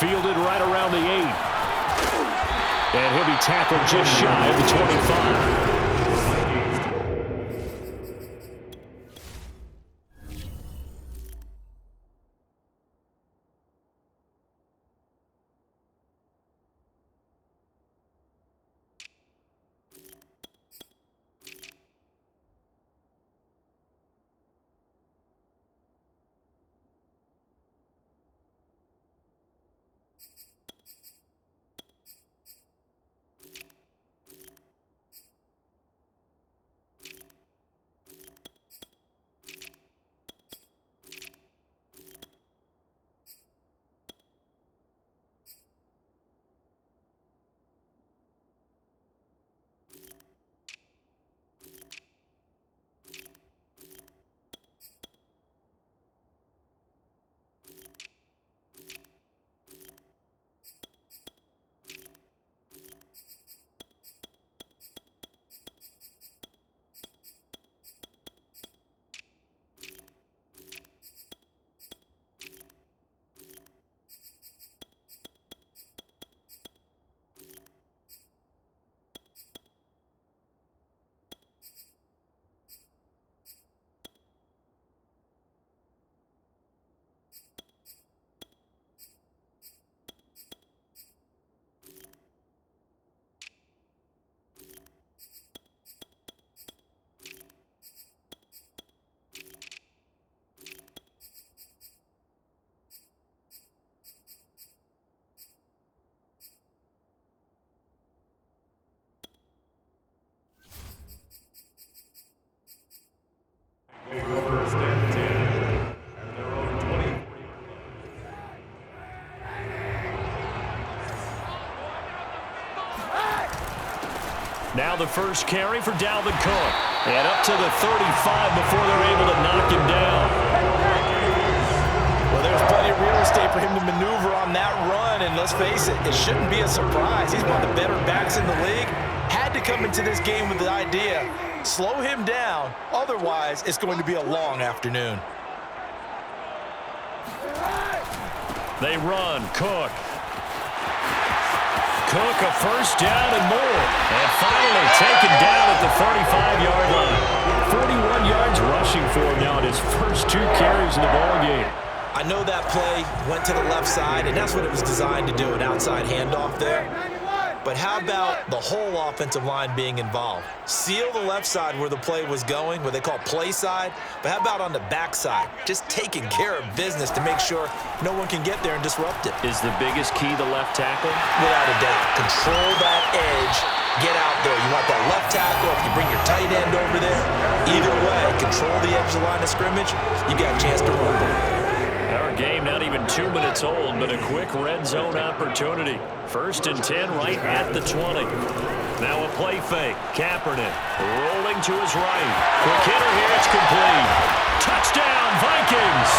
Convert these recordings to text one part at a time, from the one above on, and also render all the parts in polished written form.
Fielded right around the 8. And he'll be tackled just shy of the 25. Now the first carry for Dalvin Cook. And up to the 35 before they're able to knock him down. Well, there's plenty of real estate for him to maneuver on that run. And let's face it, it shouldn't be a surprise. He's one of the better backs in the league. Had to come into this game with the idea, slow him down. Otherwise, it's going to be a long afternoon. They run. Cook. Cook, a first down and more. And finally taken down at the 35-yard line. 41 yards rushing for him now in his first 2 carries in the ballgame. I know that play went to the left side, and that's what it was designed to do, an outside handoff there. But how about the whole offensive line being involved? Seal the left side where the play was going, what they call play side. But how about on the back side? Just taking care of business to make sure no one can get there and disrupt it. Is the biggest key the left tackle? Without a doubt. Control that edge. Get out there. You want that left tackle. If you bring your tight end over there, either way, control the edge of the line of scrimmage, you got a chance to rumble. Our game not even 2 minutes old, but a quick red zone opportunity. 1st and 10 right at the 20. Now a play fake. Kaepernick rolling to his right. Quick hitter here. It's complete. Touchdown, Vikings.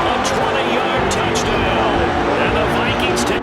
A 20-yard touchdown. And the Vikings take.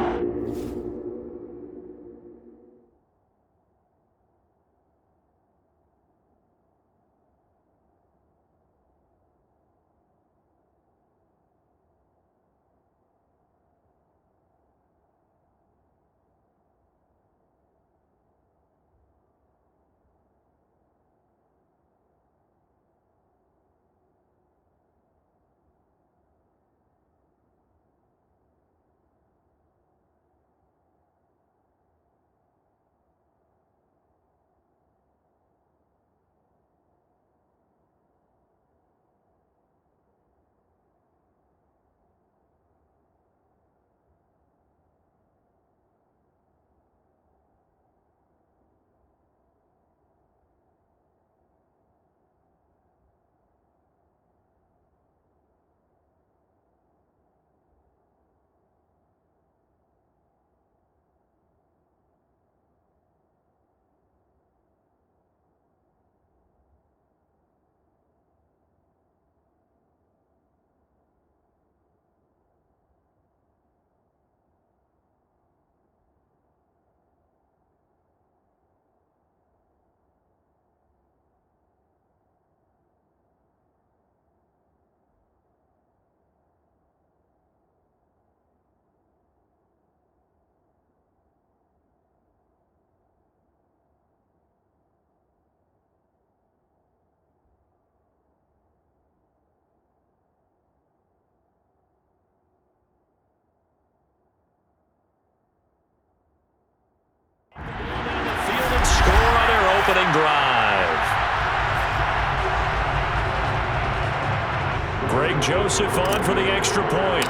Joseph on for the extra point.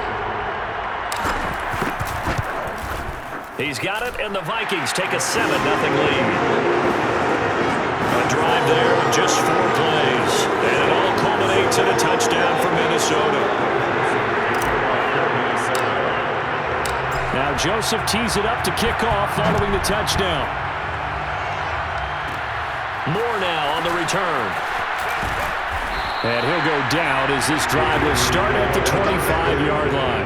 He's got it, and the Vikings take a 7-0 lead. A drive there in just 4 plays, and it all culminates in a touchdown for Minnesota. Now Joseph tees it up to kick off following the touchdown. Moore now on the return. And he'll go down as this drive will start at the 25-yard line.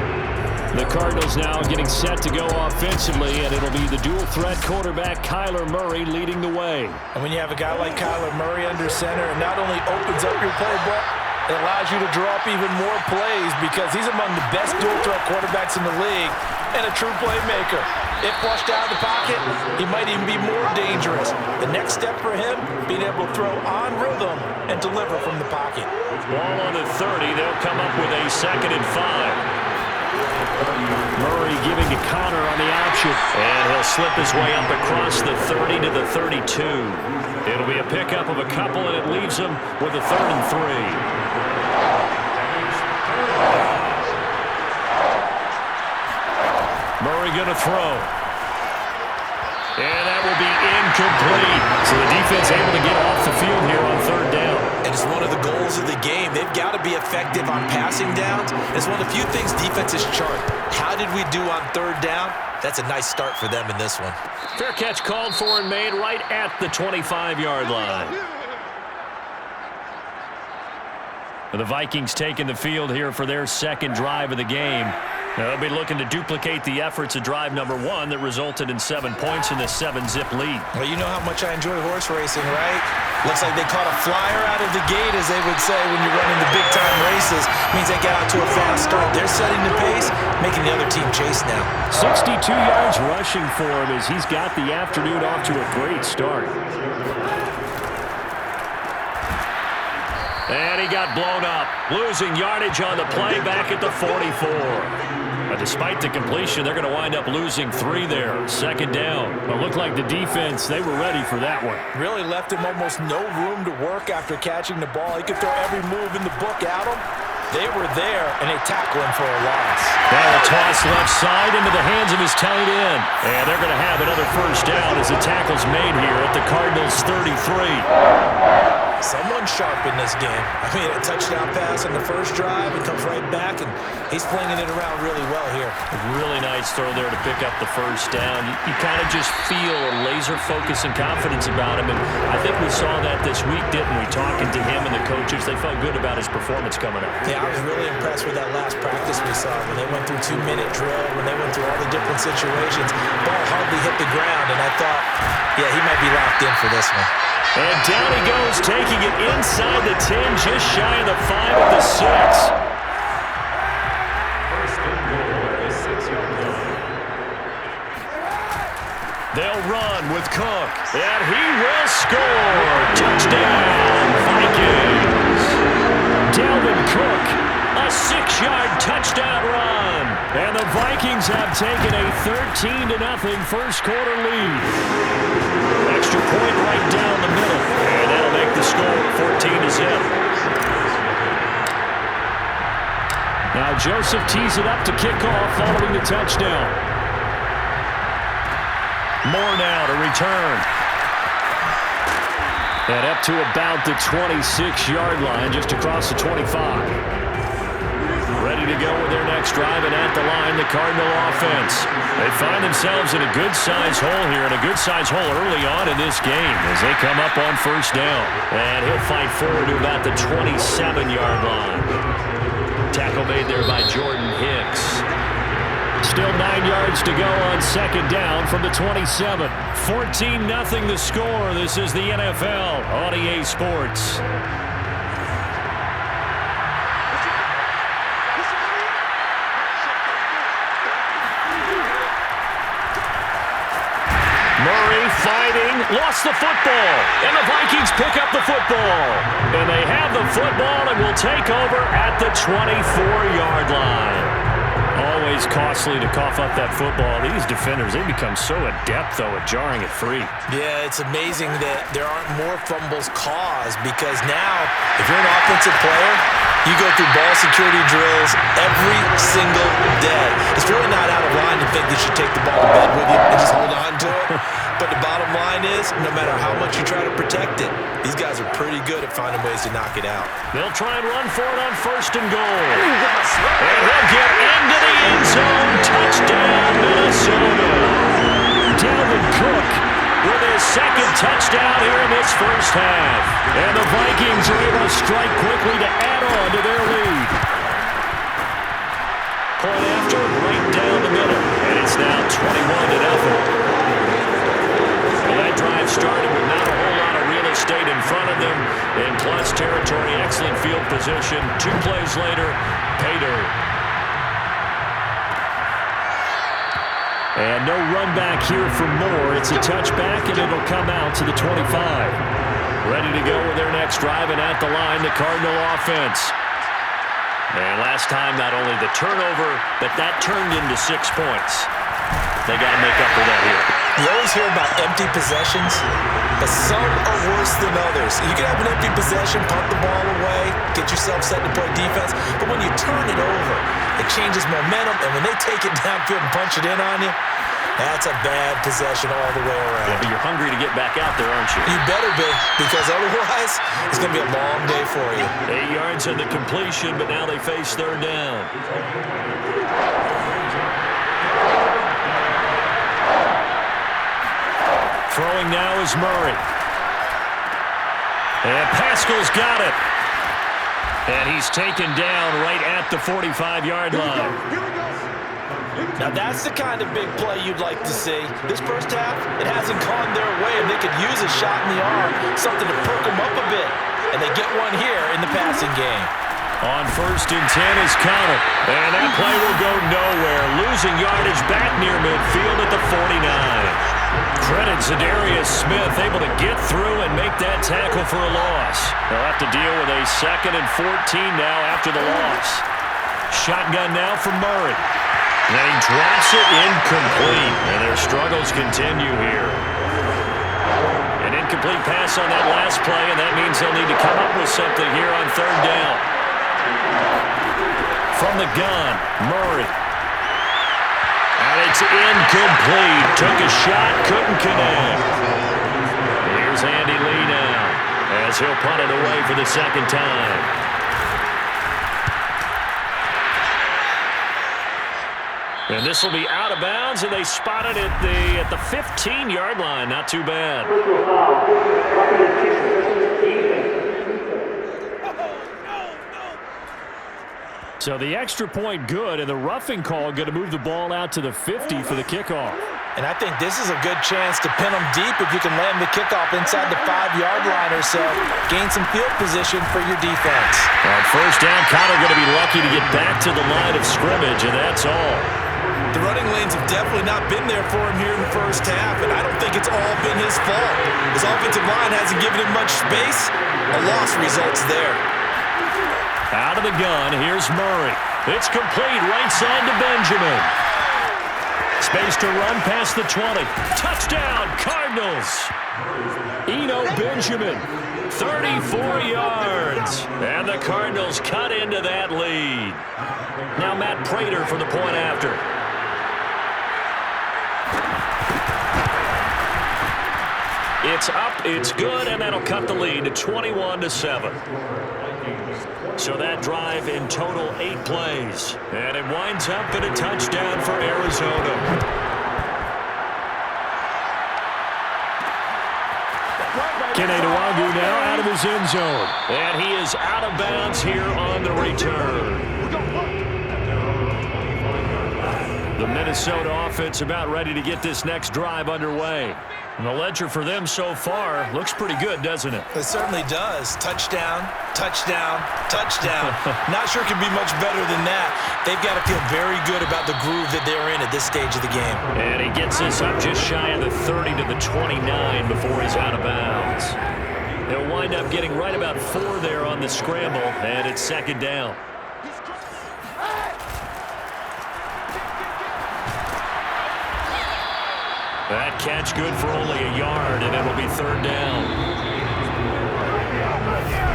The Cardinals now getting set to go offensively, and it'll be the dual-threat quarterback Kyler Murray leading the way. And when you have a guy like Kyler Murray under center, it not only opens up your playbook, it allows you to draw up even more plays because he's among the best dual-threat quarterbacks in the league and a true playmaker. If flushed out of the pocket, he might even be more dangerous. The next step for him, being able to throw on rhythm and deliver from the pocket. Ball on the 30. They'll come up with a 2nd and 5. Murray giving to Connor on the option. And he'll slip his way up across the 30 to the 32. It'll be a pickup of a couple, and it leaves him with a 3rd and 3. Murray going to throw. And that will be incomplete. So the defense able to get off the field here on 3rd down. And it's one of the goals of the game. They've got to be effective on passing downs. It's one of the few things defenses chart. How did we do on 3rd down? That's a nice start for them in this one. Fair catch called for and made right at the 25-yard line. The Vikings taking the field here for their 2nd drive of the game. They'll be looking to duplicate the efforts of drive number 1 that resulted in 7 points in the 7-zip lead. Well, you know how much I enjoy horse racing, right? Looks like they caught a flyer out of the gate, as they would say when you're running the big-time races. Means they get out to a fast start. They're setting the pace, making the other team chase now. 62 yards rushing for him as he's got the afternoon off to a great start. And he got blown up, losing yardage on the play back at the 44. But despite the completion, they're going to wind up losing 3 there. 2nd down. But it looked like the defense, they were ready for that one. Really left him almost no room to work after catching the ball. He could throw every move in the book at him. They were there, and they tackle him for a loss. Now a toss left side into the hands of his tight end. And they're going to have another 1st down as the tackle's made here at the Cardinals' 33. Someone sharp in this game. I mean, a touchdown pass on the 1st drive. It comes right back, and he's flinging it around really well here. A really nice throw there to pick up the 1st down. You kind of just feel a laser focus and confidence about him, and I think we saw that this week, didn't we? Talking to him and the coaches, they felt good about his performance coming up. Yeah, I was really impressed with that last practice we saw when they went through 2-minute drill, when they went through all the different situations. Ball hardly hit the ground, and I thought, yeah, he might be locked in for this one. And down he goes, taking it inside the 10, just shy of the 5 at the 6. They'll run with Cook, and he will score. Touchdown, Vikings. Dalvin Cook, a 6-yard touchdown run. And the Vikings have taken a 13-0 1st quarter lead. Extra point right down the middle. And that'll make the score 14-0. Now Joseph tees it up to kick off following the touchdown. Moore now to return. And up to about the 26-yard line, just across the 25. Ready to go with their next drive, and at the line, the Cardinal offense. They find themselves in a good-sized hole here, and a good-sized hole early on in this game as they come up on 1st down. And he'll fight forward to about the 27-yard line. Tackle made there by Jordan Hicks. Still 9 yards to go on 2nd down from the 27. 14-0 the score. This is the NFL on EA Sports. Murray fighting, lost the football, and the Vikings pick up the football. And they have the football and will take over at the 24-yard line. Always costly to cough up that football. These defenders, they become so adept, though, at jarring it free. Yeah, it's amazing that there aren't more fumbles caused because now, if you're an offensive player, You go through ball security drills every single day. It's really not out of line to think you should take the ball to bed with you and just hold on to it. But the bottom line is, no matter how much you try to protect it, these guys are pretty good at finding ways to knock it out. They'll try and run for it on 1st and goal. And they'll get into the end zone. Touchdown, Minnesota. Dalvin Cook with his 2nd touchdown here in this first half. And the Vikings are able to strike quickly to add on to their lead. Point after, right down the middle. And it's now 21-0. Well, that drive started with not a whole lot of real estate in front of them. In plus territory, excellent field position. 2 plays later, pay dirt. And no run back here for Moore. It's a touchback, and it'll come out to the 25. Ready to go with their next drive, and at the line, the Cardinal offense. And last time, not only the turnover, but that turned into 6 points. They got to make up for that here. You always hear about empty possessions, but some are worse than others. You can have an empty possession, punt the ball away, get yourself set to play defense, but when you turn it over, it changes momentum, and when they take it downfield and punch it in on you, that's a bad possession all the way around. Yeah, but you're hungry to get back out there, aren't you? You better be, because otherwise, it's going to be a long day for you. 8 yards on the completion, but now they face 3rd down. Throwing now is Murray. And Pascal's got it. And he's taken down right at the 45-yard line. Now that's the kind of big play you'd like to see. This first half, it hasn't gone their way, and they could use a shot in the arm, something to perk them up a bit. And they get one here in the passing game. On 1st and 10 is Connor. And that play will go nowhere. Losing yardage back near midfield at the 49. Credit Zadarius Smith, able to get through and make that tackle for a loss. They'll have to deal with a 2nd and 14 now after the loss. Shotgun now for Murray. And he drops it incomplete. And their struggles continue here. An incomplete pass on that last play, and that means they'll need to come up with something here on 3rd down. From the gun, Murray. And it's incomplete. Took a shot, couldn't connect. Here's Andy Lee now as he'll punt it away for the 2nd time. And this will be out of bounds, and they spot it at the 15-yard line. Not too bad. So the extra point good, and the roughing call going to move the ball out to the 50 for the kickoff. And I think this is a good chance to pin them deep if you can land the kickoff inside the 5-yard line or so. Gain some field position for your defense. On 1st down, Connor going to be lucky to get back to the line of scrimmage, and that's all. The running lanes have definitely not been there for him here in the first half, and I don't think it's all been his fault. His offensive line hasn't given him much space. A loss results there. Out of the gun, here's Murray. It's complete, right side to Benjamin. Space to run past the 20. Touchdown, Cardinals. Eno Benjamin, 34 yards. And the Cardinals cut into that lead. Now Matt Prater for the point after. It's up, it's good, and that'll cut the lead to 21-7. So that drive in total 8 plays. And it winds up in a touchdown for Arizona. Kene Nwangwu now out of his end zone. And he is out of bounds here on the return. The Minnesota offense about ready to get this next drive underway. And the ledger for them so far looks pretty good, doesn't it? It certainly does. Touchdown, touchdown, touchdown. Not sure it can be much better than that. They've got to feel very good about the groove that they're in at this stage of the game. And he gets us up just shy of the 30 to the 29 before he's out of bounds. They'll wind up getting right about 4 there on the scramble, and it's 2nd down. That catch good for only a yard, and it'll be 3rd down.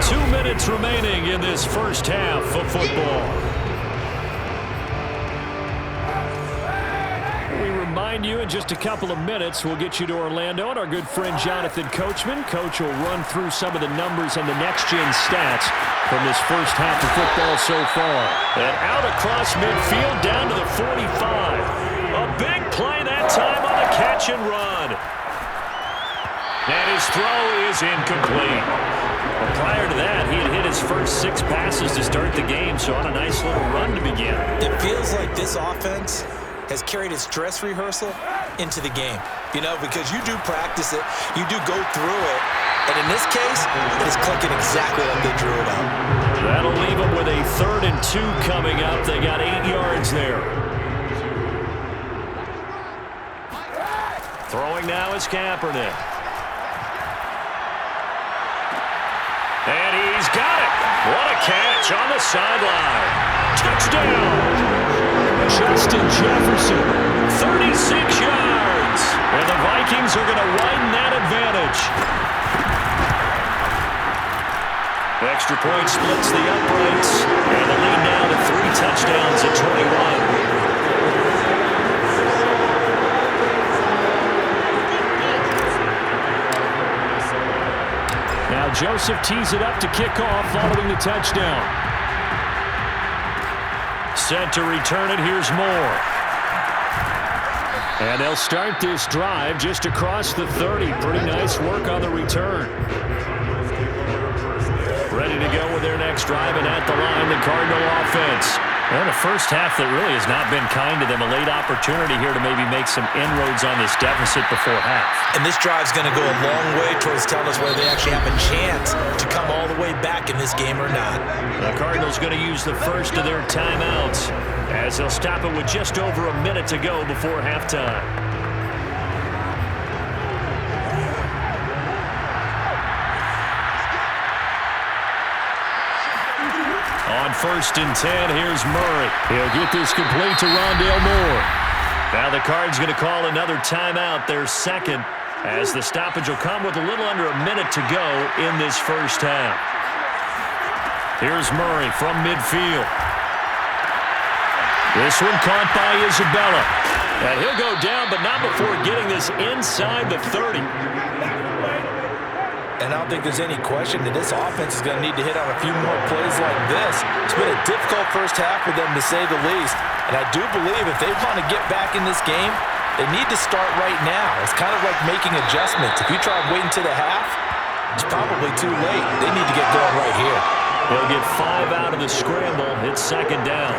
2 minutes remaining in this first half of football. We remind you in just a couple of minutes we'll get you to Orlando and our good friend Jonathan Coachman. Coach will run through some of the numbers and the next-gen stats from this first half of football so far. And out across midfield down to the 45. A big play that time on the catch and run. And his throw is incomplete. Well, prior to that, he had hit his first 6 passes to start the game, so on a nice little run to begin. It feels like this offense has carried its dress rehearsal into the game. You know, because you do practice it, you do go through it, and in this case, it is clicking exactly like they drew it up. That'll leave them with a 3rd and 2 coming up. They got 8 yards there. Throwing now is Kaepernick. And he's got it. What a catch on the sideline. Touchdown. Justin Jefferson, 36 yards. And the Vikings are going to widen that advantage. Extra point splits the uprights. And the lead now to 3 touchdowns at 21. Now Joseph tees it up to kick off following the touchdown. Set to return it. Here's Moore. And they'll start this drive just across the 30. Pretty nice work on the return. Ready to go with their next drive, and at the line, the Cardinal offense. Well, the first half that really has not been kind to them. A late opportunity here to maybe make some inroads on this deficit before half. And this drive's going to go a long way towards telling us whether they actually have a chance to come all the way back in this game or not. The Cardinals going to use the first of their timeouts as they'll stop it with just over a minute to go before halftime. On 1st and 10, here's Murray. He'll get this complete to Rondale Moore. Now the Cards going to call another timeout, their second, as the stoppage will come with a little under a minute to go in this first half. Here's Murray from midfield. This one caught by Isabella. And he'll go down, but not before getting this inside the 30. And I don't think there's any question that this offense is going to need to hit on a few more plays like this. It's been a difficult first half for them, to say the least. And I do believe if they want to get back in this game, they need to start right now. It's kind of like making adjustments. If you try waiting to the half, it's probably too late. They need to get going right here. They'll get 5 out of the scramble. It's 2nd down.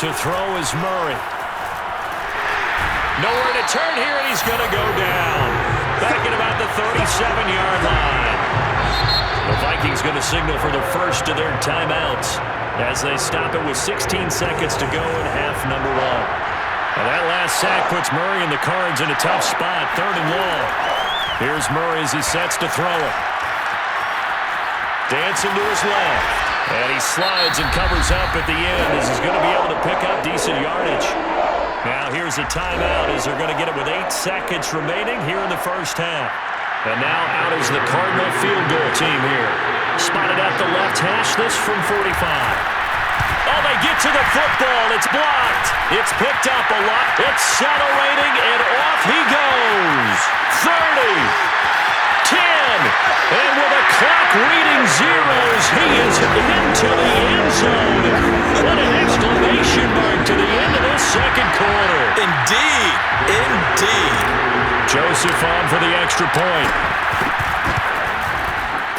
To throw is Murray. Nowhere to turn here, and he's going to go down. Back at about the 37-yard line. The Vikings going to signal for the first of their timeouts as they stop it with 16 seconds to go in half number 1. Now that last sack puts Murray and the Cards in a tough spot, 3rd and long. Here's Murray as he sets to throw it. Dancing to his left. And he slides and covers up at the end as he's going to be able to pick up decent yardage. Now here's a timeout as they're going to get it with 8 seconds remaining here in the first half. And now out is the Cardinal field goal team here. Spotted at the left hash, this from 45. Oh, they get to the football. It's blocked. It's picked up a lot. Accelerating, and off he goes. 30. 10, and with a clock reading zeros, he is into the end zone. What an exclamation mark to the end of this second quarter. Indeed, indeed. Joseph on for the extra point.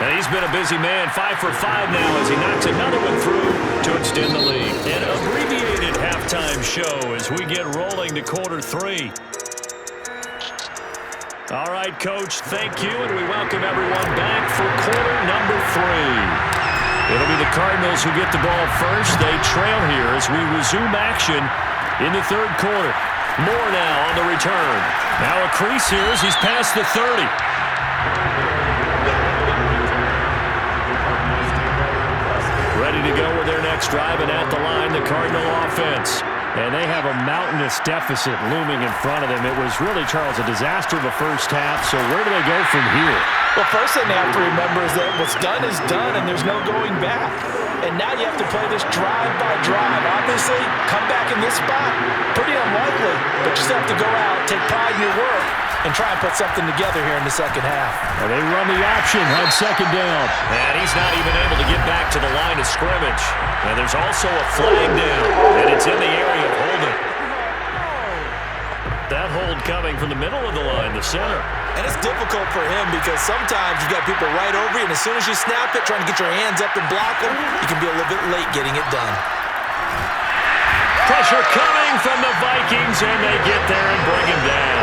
And he's been a busy man, 5 for 5 now as he knocks another one through to extend the lead. An abbreviated halftime show as we get rolling to quarter 3. All right, Coach, thank you, and we welcome everyone back for quarter number 3. It'll be the Cardinals who get the ball first. They trail here as we resume action in the 3rd quarter. Moore now on the return. Now a crease here as he's past the 30. Ready to go with their next drive, and at the line, the Cardinal offense. And they have a mountainous deficit looming in front of them. It was really, Charles, a disaster the first half. So where do they go from here? Well, first thing they have to remember is that what's done is done, and there's no going back. And now you have to play this drive by drive. Obviously, come back in this spot, pretty unlikely. But you still have to go out, take pride in your work, and try and put something together here in the second half. And they run the option on second down. And he's not even able to get back to the line of scrimmage. And there's also a flag down, and it's in the area of holding. That hold coming from the middle of the line, the center. And it's difficult for him because sometimes you've got people right over you, and as soon as you snap it, trying to get your hands up and block them, you can be a little bit late getting it done. Pressure coming from the Vikings, and they get there and bring him down.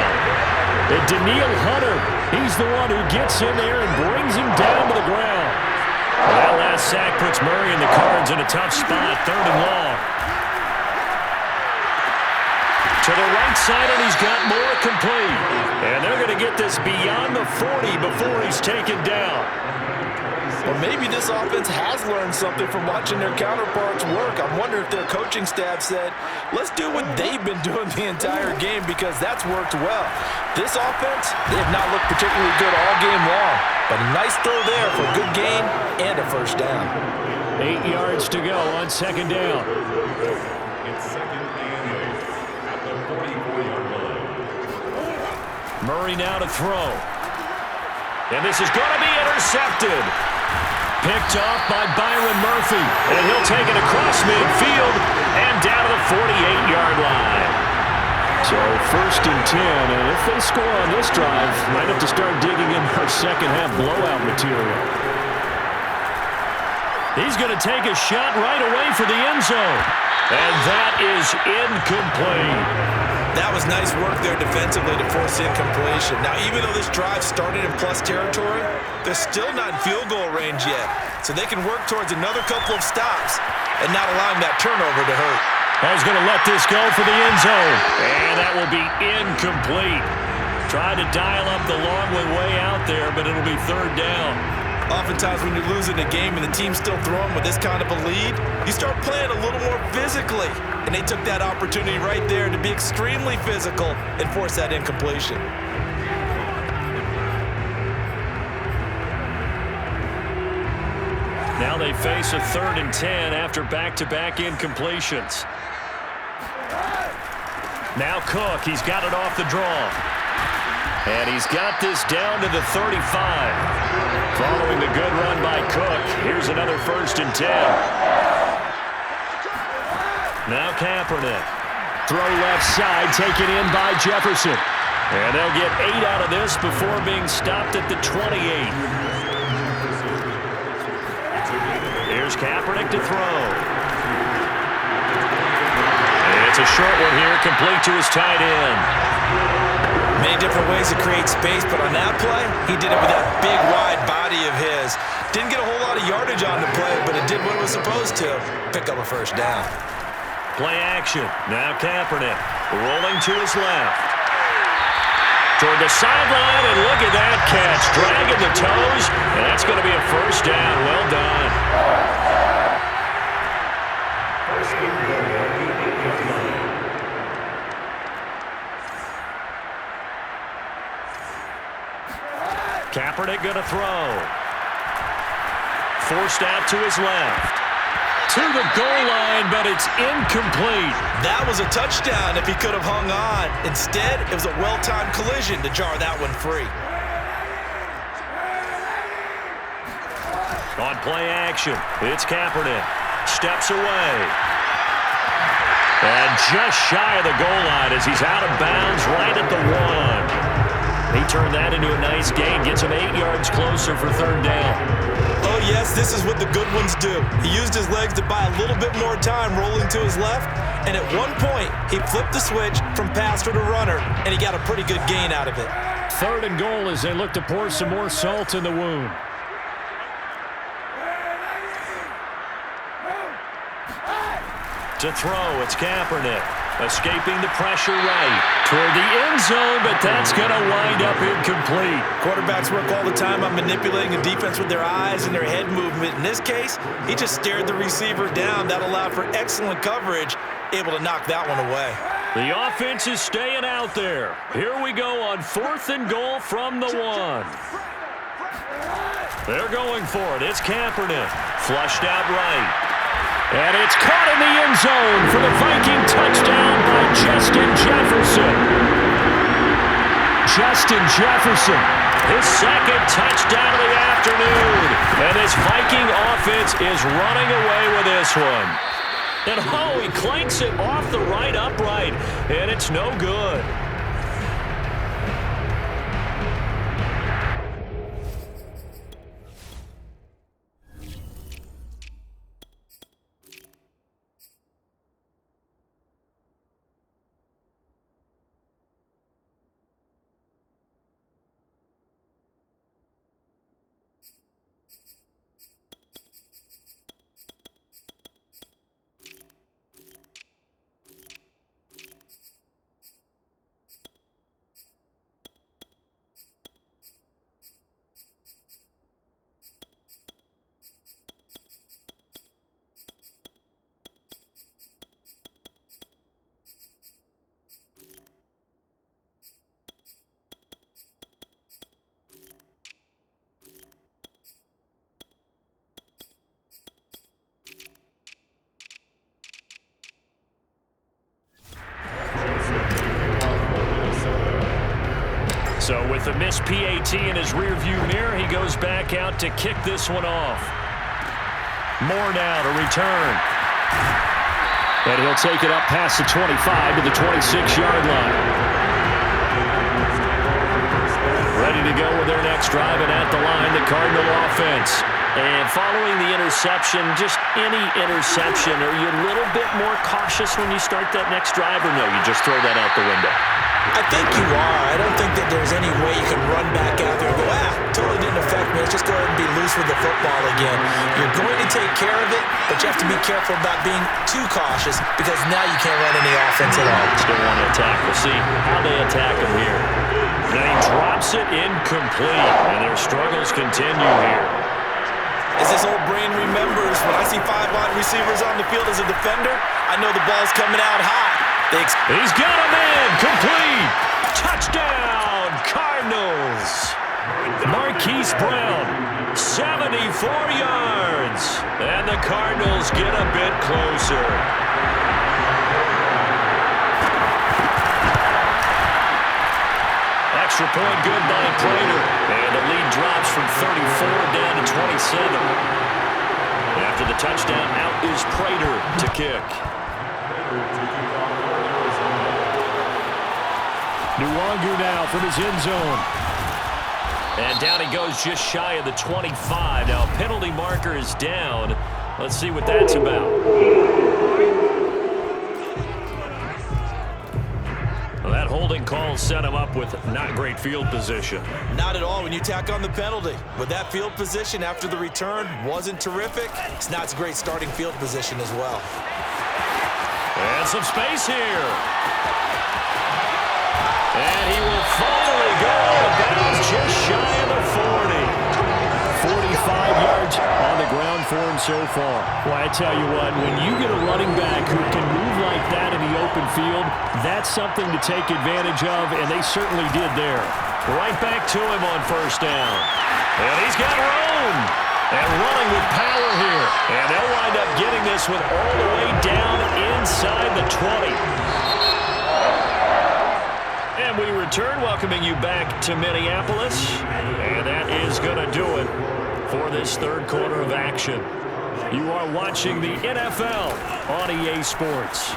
And Daniil Hunter, he's the one who gets in there and brings him down to the ground. That last sack puts Murray and the Cards in a tough spot, 3rd and long. To the right side, and he's got more complete. And they're going to get this beyond the 40 before he's taken down. Well, maybe this offense has learned something from watching their counterparts work. I'm wondering if their coaching staff said, let's do what they've been doing the entire game, because that's worked well. This offense, they have not looked particularly good all game long, but a nice throw there for a good gain and a first down. 8 yards to go on second down. It's second and 8 at the 44-yard line. Murray now to throw. And this is going to be intercepted. Picked off by Byron Murphy. And he'll take it across midfield and down to the 48-yard line. So 1st and 10. And if they score on this drive, might have to start digging in our second half blowout material. He's going to take a shot right away for the end zone. And that is incomplete. That was nice work there defensively to force incompletion. Now, even though this drive started in plus territory, they're still not in field goal range yet. So they can work towards another couple of stops and not allowing that turnover to hurt. He's going to let this go for the end zone. And that will be incomplete. Tried to dial up the long way out there, but it'll be 3rd down. Oftentimes when you're losing a game and the team's still throwing with this kind of a lead, you start playing a little more physically. And they took that opportunity right there to be extremely physical and force that incompletion. Now they face a 3rd and 10 after back-to-back incompletions. Now Cook, he's got it off the draw. And he's got this down to the 35. Following the good run by Cook, here's another 1st and 10. Now Kaepernick. Throw left side, taken in by Jefferson. And they'll get 8 out of this before being stopped at the 28. Here's Kaepernick to throw. And it's a short one here, complete to his tight end. Many different ways to create space, but on that play, he did it with that big, wide body of his. Didn't get a whole lot of yardage on the play, but it did what it was supposed to. Pick up a first down. Play action. Now Kaepernick rolling to his left. Toward the sideline, and look at that catch. Dragging the toes, and that's going to be a first down. Well done. Kaepernick going to throw. Forced out to his left. To the goal line, but it's incomplete. That was a touchdown if he could have hung on. Instead, it was a well-timed collision to jar that one free. On play action, it's Kaepernick. Steps away. And just shy of the goal line as he's out of bounds right at the 1. He turned that into a nice gain, gets him 8 yards closer for 3rd down. Oh, yes, this is what the good ones do. He used his legs to buy a little bit more time rolling to his left, and at one point, he flipped the switch from passer to runner, and he got a pretty good gain out of it. 3rd and goal as they look to pour some more salt in the wound. To throw, it's Kaepernick. Escaping the pressure right toward the end zone, but that's going to wind up incomplete. Quarterbacks work all the time on manipulating the defense with their eyes and their head movement. In this case, he just stared the receiver down. That allowed for excellent coverage, able to knock that one away. The offense is staying out there. Here we go on 4th and goal from the 1. They're going for it. It's Kaepernick. Flushed out right. And it's caught in the end zone for the Viking touchdown by Justin Jefferson. Justin Jefferson, his second touchdown of the afternoon. And this Viking offense is running away with this one. And oh, he clanks it off the right upright, and it's no good. So with the missed PAT in his rearview mirror, he goes back out to kick this one off. Moore now to return. And he'll take it up past the 25 to the 26-yard line. Ready to go with their next drive, and at the line, the Cardinal offense. And following the interception, just any interception, are you a little bit more cautious when you start that next drive, or no, you just throw that out the window? I think you are. I don't think that there's any way you can run back out there and go, totally didn't affect me. Let's just go ahead and be loose with the football again. You're going to take care of it, but you have to be careful about being too cautious because now you can't run any offense at all. Still want to attack. We'll see how they attack him here. Now he drops it incomplete, and their struggles continue here. As this old brain remembers, when I see 5 wide receivers on the field as a defender, I know the ball's coming out hot. He's got him in. Complete. Touchdown, Cardinals. Marquise Brown, 74 yards. And the Cardinals get a bit closer. Extra point good by Prater. And the lead drops from 34 down to 27. After the touchdown, out is Prater to kick. Nwangu now from his end zone. And down he goes just shy of the 25. Now penalty marker is down. Let's see what that's about. Well, that holding call set him up with not great field position. Not at all when you tack on the penalty. With that field position after the return wasn't terrific. It's not a great starting field position as well. And some space here. And he will finally go out of bounds just shy of the 40. 45 yards on the ground for him so far. Well, I tell you what, when you get a running back who can move like that in the open field, that's something to take advantage of, and they certainly did there. Right back to him on first down. And he's got room. And running with power here. And they'll wind up getting this one all the way down inside the 20. And we return, welcoming you back to Minneapolis. And that is going to do it for this third quarter of action. You are watching the NFL on EA Sports.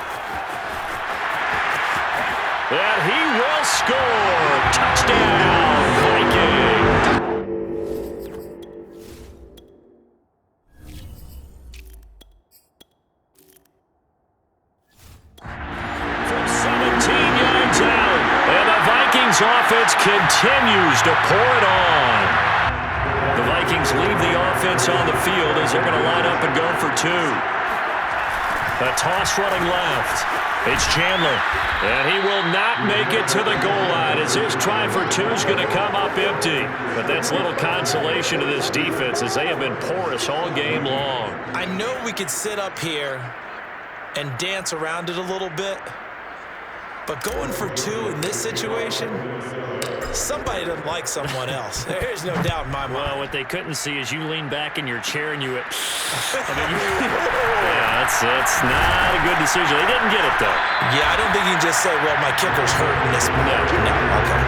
And he will score. Touchdown, Vikings. From 17 yards out. And the Vikings offense continues to pour it on. The Vikings leave the offense on the field as they're going to line up and go for 2. A toss running left. It's Chandler. And he will not make it to the goal line as his try for two is going to come up empty. But that's little consolation to this defense as they have been porous all game long. I know we could sit up here and dance around it a little bit, but going for two in this situation, somebody doesn't like someone else. There's no doubt in my mind. Well, what they couldn't see is you lean back in your chair and you went, yeah, that's not a good decision. They didn't get it, though. Yeah, I don't think you can just say, well, my kicker's hurting this. No, okay.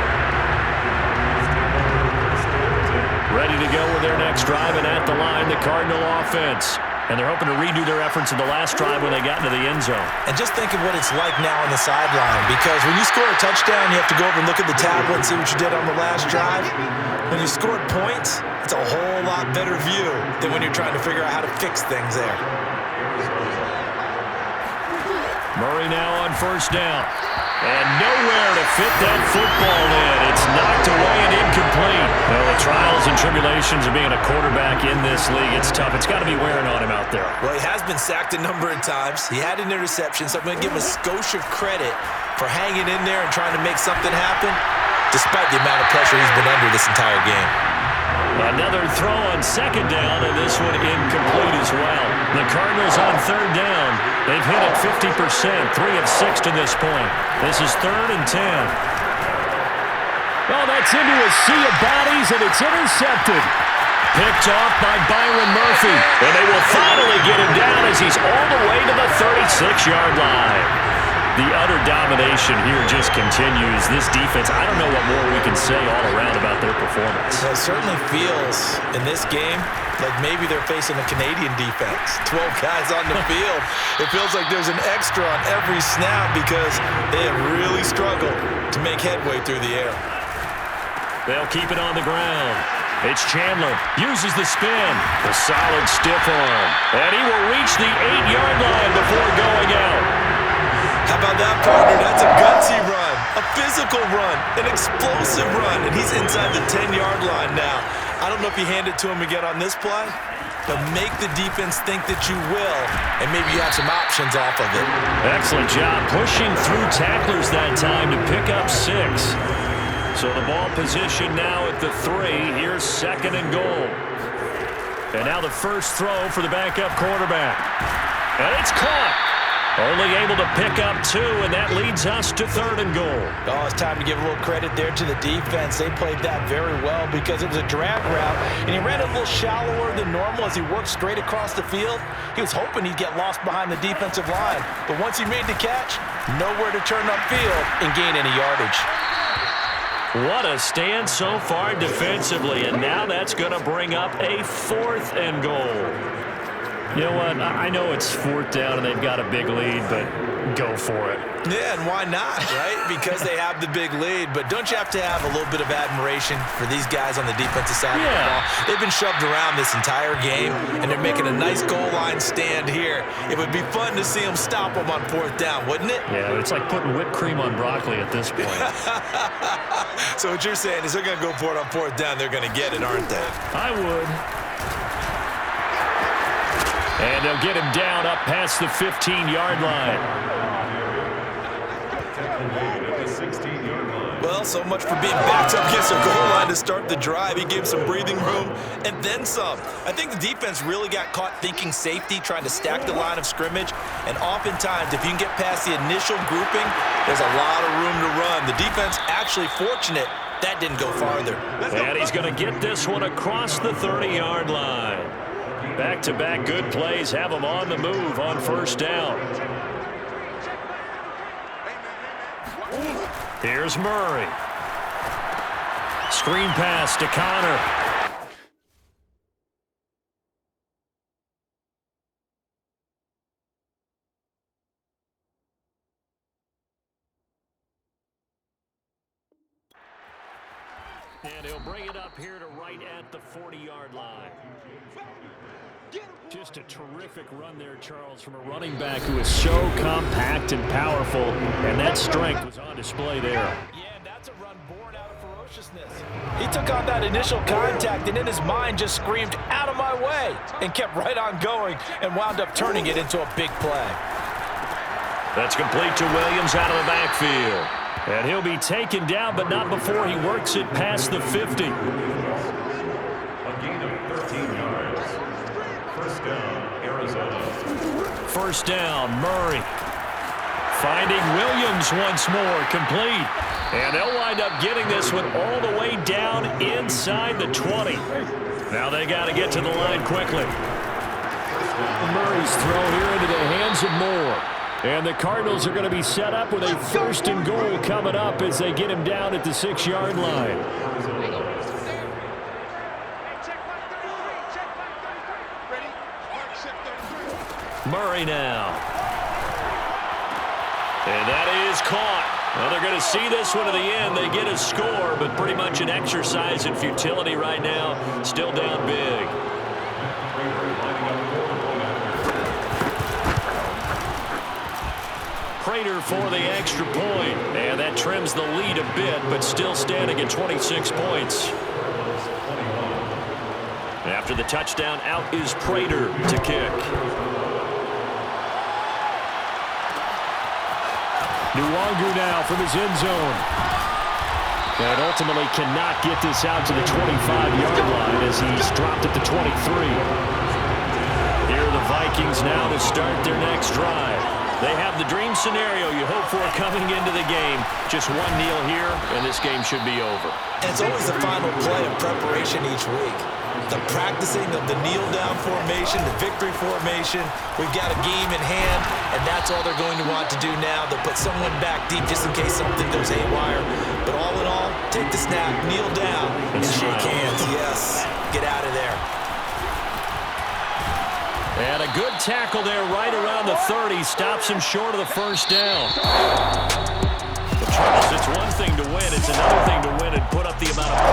Ready to go with their next drive, and at the line, the Cardinal offense. And they're hoping to redo their efforts in the last drive when they got into the end zone. And just think of what it's like now on the sideline, because when you score a touchdown, you have to go over and look at the tablet and see what you did on the last drive. When you scored points, it's a whole lot better view than when you're trying to figure out how to fix things there. Murray now on first down. And nowhere to fit that football in. It's knocked away and incomplete. Well, the trials and tribulations of being a quarterback in this league, it's tough. It's got to be wearing on him out there. Well, he has been sacked a number of times. He had an interception, so I'm going to give him a skosh of credit for hanging in there and trying to make something happen, despite the amount of pressure he's been under this entire game. Another throw on second down, and this one incomplete as well. The Cardinals on third down. They've hit it 50%, 3 of 6 to this point. This is 3rd and 10. Oh, that's into a sea of bodies, and it's intercepted. Picked off by Byron Murphy. And they will finally get him down as he's all the way to the 36-yard line. The utter domination here just continues. This defense, I don't know what more we can say all around about their performance. Well, it certainly feels in this game like maybe they're facing a Canadian defense. 12 guys on the field. It feels like there's an extra on every snap because they have really struggled to make headway through the air. They'll keep it on the ground. It's Chandler. Uses the spin. A solid stiff arm. And he will reach the 8-yard line before going out. How about that, partner? That's a gutsy run, a physical run, an explosive run, and he's inside the 10-yard line now. I don't know if you hand it to him again on this play, but make the defense think that you will, and maybe you have some options off of it. Excellent job pushing through tacklers that time to pick up 6. So the ball position now at the 3. Here's 2nd and goal. And now the first throw for the backup quarterback. And it's caught. Only able to pick up 2, and that leads us to 3rd and goal. Oh, it's time to give a little credit there to the defense. They played that very well because it was a drag route, and he ran a little shallower than normal as he worked straight across the field. He was hoping he'd get lost behind the defensive line, but once he made the catch, nowhere to turn upfield and gain any yardage. What a stand so far defensively, and now that's going to bring up a 4th and goal. You know what? I know it's 4th down and they've got a big lead, but go for it. Yeah, and why not, right? Because they have the big lead. But don't you have to have a little bit of admiration for these guys on the defensive side of the ball? They've been shoved around this entire game, and they're making a nice goal line stand here. It would be fun to see them stop them on 4th down, wouldn't it? Yeah, it's like putting whipped cream on broccoli at this point. So what you're saying is they're going to go for it on 4th down. They're going to get it, aren't they? I would. And they'll get him down up past the 15-yard line. Well, so much for being backed up against a goal line to start the drive. He gave some breathing room and then some. I think the defense really got caught thinking safety, trying to stack the line of scrimmage. And oftentimes, if you can get past the initial grouping, there's a lot of room to run. The defense actually fortunate that didn't go farther. And he's going to get this one across the 30-yard line. Back-to-back good plays have him on the move on first down. Here's Murray. Screen pass to Connor. And he'll bring it up here to right at the 40-yard line. Just a terrific run there, Charles, from a running back who is so compact and powerful, and that strength was on display there. Yeah, that's a run born out of ferociousness. He took on that initial contact, and in his mind just screamed, "Out of my way," and kept right on going and wound up turning it into a big play. That's complete to Williams out of the backfield. And he'll be taken down, but not before he works it past the 50. A gain of 13 yards. First down, Arizona. First down, Murray. Finding Williams once more, complete. And they'll wind up getting this one all the way down inside the 20. Now they got to get to the line quickly. Murray's throw here into the hands of Moore. And the Cardinals are going to be set up with a 1st and goal coming up as they get him down at the 6-yard line. Murray now. And that is caught. Well, they're going to see this one to the end. They get a score, but pretty much an exercise in futility right now. Still down big. Prater for the extra point. And that trims the lead a bit, but still standing at 26 points. After the touchdown, out is Prater to kick. Nwangu now from his end zone. And ultimately cannot get this out to the 25-yard line as he's dropped at the 23. Here are the Vikings now to start their next drive. They have the dream scenario you hope for coming into the game. Just one kneel here, and this game should be over. And it's always the final play of preparation each week. The practicing of the kneel-down formation, the victory formation. We've got a game in hand, and that's all they're going to want to do now. They'll put someone back deep just in case something goes haywire. But all in all, take the snap, kneel down, and shake hands. Yes, get out of there. And a good tackle there right around the 30. Stops him short of the first down. The trouble is, it's one thing to win. It's another thing to win and put up the amount of